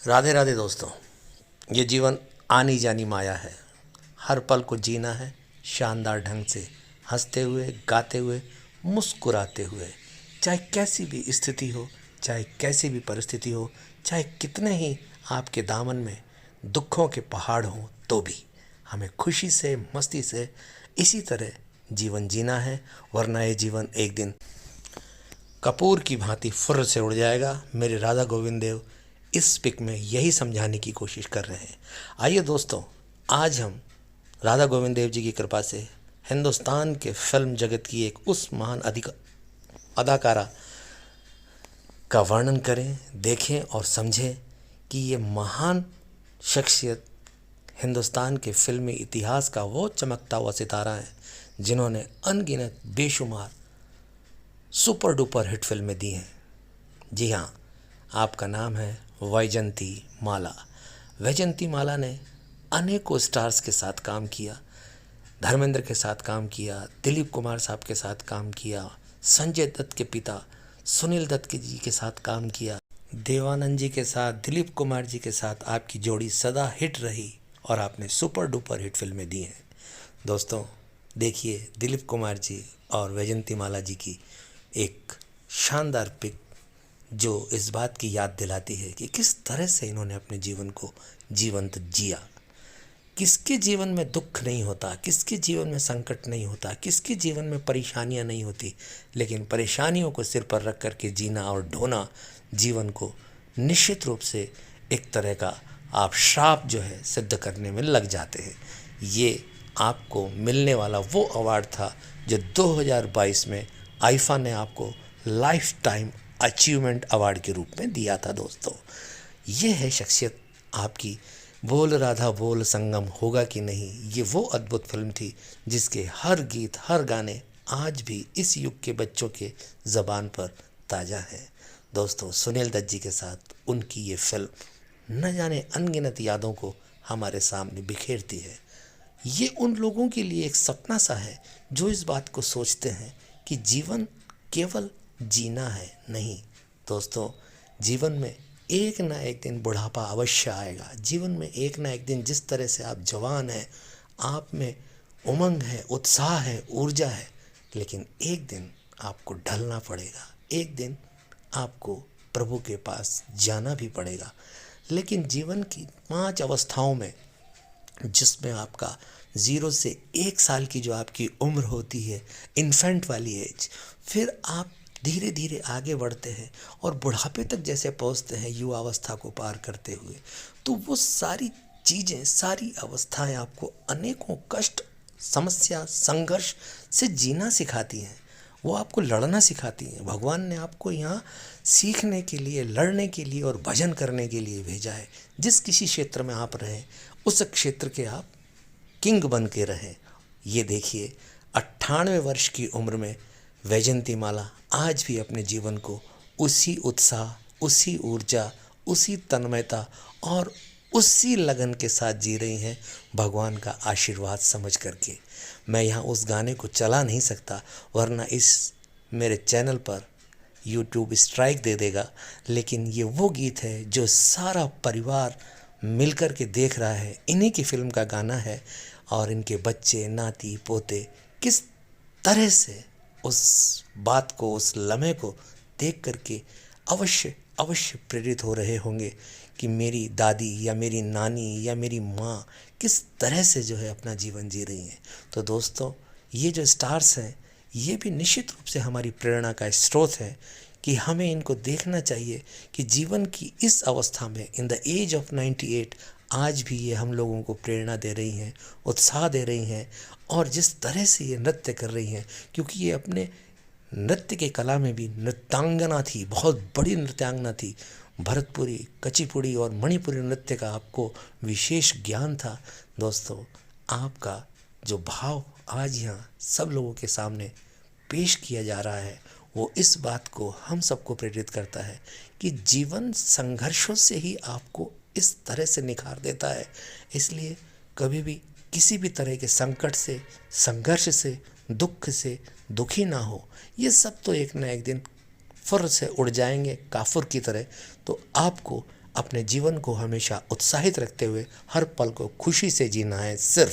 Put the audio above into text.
राधे राधे दोस्तों। ये जीवन आनी जानी माया है। हर पल को जीना है शानदार ढंग से, हंसते हुए, गाते हुए, मुस्कुराते हुए। चाहे कैसी भी स्थिति हो, चाहे कैसी भी परिस्थिति हो, चाहे कितने ही आपके दामन में दुखों के पहाड़ हों, तो भी हमें खुशी से, मस्ती से इसी तरह जीवन जीना है। वरना ये जीवन एक दिन कपूर की भांति फुर्र से उड़ जाएगा। मेरे राधा गोविंद देव इस पिक में यही समझाने की कोशिश कर रहे हैं। आइए दोस्तों, आज हम राधा गोविंद देव जी की कृपा से हिंदुस्तान के फिल्म जगत की एक उस महान अदाकारा का वर्णन करें, देखें और समझें कि ये महान शख्सियत हिंदुस्तान के फिल्मी इतिहास का वो चमकता हुआ सितारा है जिन्होंने अनगिनत बेशुमार सुपर डुपर हिट फिल्में दी हैं। जी हाँ, आपका नाम है वैजंती माला। वैजंती माला ने अनेकों स्टार्स के साथ काम किया, धर्मेंद्र के साथ काम किया, दिलीप कुमार साहब के साथ काम किया, संजय दत्त के पिता सुनील दत्त जी के साथ काम किया, देवानंद जी के साथ, दिलीप कुमार जी के साथ आपकी जोड़ी सदा हिट रही और आपने सुपर डुपर हिट फिल्में दी हैं। दोस्तों देखिए, दिलीप कुमार जी और वैजंती माला जी की एक शानदार पिक जो इस बात की याद दिलाती है कि किस तरह से इन्होंने अपने जीवन को जीवंत जिया। किसके जीवन में दुख नहीं होता, किसके जीवन में संकट नहीं होता, किसके जीवन में परेशानियां नहीं होती, लेकिन परेशानियों को सिर पर रख कर के जीना और ढोना जीवन को निश्चित रूप से एक तरह का आप श्राप जो है सिद्ध करने में लग जाते हैं। ये आपको मिलने वाला वो अवार्ड था जो 2022 में आईफा ने आपको लाइफ टाइम अचीवमेंट अवार्ड के रूप में दिया था। दोस्तों ये है शख्सियत आपकी। बोल राधा बोल संगम होगा कि नहीं, ये वो अद्भुत फिल्म थी जिसके हर गीत, हर गाने आज भी इस युग के बच्चों के ज़बान पर ताज़ा है। दोस्तों सुनील दत्त जी के साथ उनकी ये फिल्म न जाने अनगिनत यादों को हमारे सामने बिखेरती है। ये उन लोगों के लिए एक सपना सा है जो इस बात को सोचते हैं कि जीवन केवल जीना है। नहीं दोस्तों, जीवन में एक ना एक दिन बुढ़ापा अवश्य आएगा। जीवन में एक ना एक दिन जिस तरह से आप जवान हैं, आप में उमंग है, उत्साह है, ऊर्जा है, लेकिन एक दिन आपको ढलना पड़ेगा। एक दिन आपको प्रभु के पास जाना भी पड़ेगा। लेकिन जीवन की 5 अवस्थाओं में, जिसमें आपका 0 से 1 साल की जो आपकी उम्र होती है, इन्फेंट वाली एज, फिर आप धीरे धीरे आगे बढ़ते हैं और बुढ़ापे तक जैसे पहुंचते हैं युवावस्था को पार करते हुए, तो वो सारी चीज़ें, सारी अवस्थाएं आपको अनेकों कष्ट, समस्या, संघर्ष से जीना सिखाती हैं। वो आपको लड़ना सिखाती हैं। भगवान ने आपको यहाँ सीखने के लिए, लड़ने के लिए और भजन करने के लिए भेजा है। जिस किसी क्षेत्र में आप रहें, उस क्षेत्र के आप किंग बन के रहें। ये देखिए, 98 वर्ष की उम्र में वैजंती माला आज भी अपने जीवन को उसी उत्साह, उसी ऊर्जा, उसी तन्मयता और उसी लगन के साथ जी रही हैं, भगवान का आशीर्वाद समझ करके। मैं यहाँ उस गाने को चला नहीं सकता, वरना इस मेरे चैनल पर यूट्यूब स्ट्राइक दे देगा। लेकिन ये वो गीत है जो सारा परिवार मिलकर के देख रहा है। इन्हीं की फिल्म का गाना है और इनके बच्चे, नाती, पोते किस तरह से उस बात को, उस लम्हे को देख करके अवश्य अवश्य प्रेरित हो रहे होंगे कि मेरी दादी या मेरी नानी या मेरी माँ किस तरह से जो है अपना जीवन जी रही हैं। तो दोस्तों, ये जो स्टार्स हैं, ये भी निश्चित रूप से हमारी प्रेरणा का स्रोत है कि हमें इनको देखना चाहिए कि जीवन की इस अवस्था में, इन द एज ऑफ 98, आज भी ये हम लोगों को प्रेरणा दे रही हैं, उत्साह दे रही हैं। और जिस तरह से ये नृत्य कर रही हैं, क्योंकि ये अपने नृत्य के कला में भी नृत्यांगना थी, बहुत बड़ी नृत्यांगना थी। भरतपुरी, कुचिपुड़ी और मणिपुरी नृत्य का आपको विशेष ज्ञान था। दोस्तों, आपका जो भाव आज यहाँ सब लोगों के सामने पेश किया जा रहा है, वो इस बात को हम सबको प्रेरित करता है कि जीवन संघर्षों से ही आपको इस तरह से निखार देता है। इसलिए कभी भी किसी भी तरह के संकट से, संघर्ष से, दुख से दुखी ना हो। ये सब तो एक ना एक दिन फुर से उड़ जाएंगे काफुर की तरह। तो आपको अपने जीवन को हमेशा उत्साहित रखते हुए हर पल को खुशी से जीना है सिर्फ।